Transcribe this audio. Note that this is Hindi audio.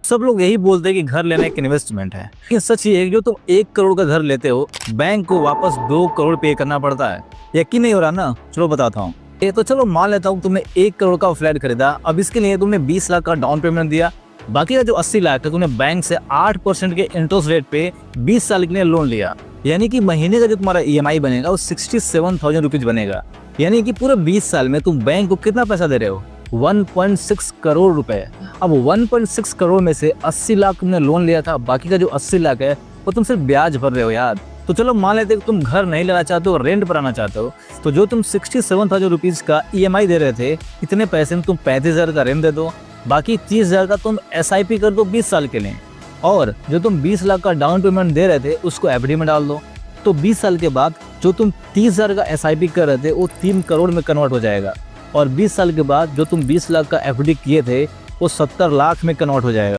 सब लोग यही बोलते हैं कि घर लेना एक इन्वेस्टमेंट है, लेकिन सच ये है कि जो तुम 1 करोड़ का घर लेते हो, बैंक को वापस 2 करोड़ पे करना पड़ता है। यकीन नहीं हो रहा ना? चलो बताता हूँ। ये तो चलो मान लेता हूँ तुमने 1 करोड़ का फ्लैट खरीदा। अब इसके लिए तुमने 20 लाख का डाउन पेमेंट दिया, बाकी का जो 80 लाख है तुमने बैंक से 8% के इंटरेस्ट रेट पे 20 साल के लिए लोन लिया। यानी कि महीने का जो तुम्हारा EMI बनेगा वो 67,000 रुपीज बनेगा। यानी कि पूरे 20 साल में तुम बैंक को कितना पैसा दे रहे हो? 1.6 करोड़ रुपए। अब 1.6 करोड़ में से 80 लाख तुमने लोन लिया था, बाकी का जो 80 लाख है वो तुम सिर्फ ब्याज भर रहे हो यार। तो चलो मान लेते हो तुम घर नहीं लेना चाहते हो, रेंट पर आना चाहते हो, तो जो तुम 67,000 रुपीज का EMI दे रहे थे, इतने पैसे में तुम 35,000 का रेंट दे दो, बाकी 30,000 का तुम SIP कर दो 20 साल के लिए, और जो तुम 20 लाख का डाउन पेमेंट दे रहे थे उसको FD में डाल दो। तो 20 साल के बाद जो तुम 30,000 का SIP कर रहे थे वो 3 करोड़ में कन्वर्ट हो जाएगा, और 20 साल के बाद जो तुम 20 लाख का FD किए थे वो 70 लाख में कन्वर्ट हो जाएगा।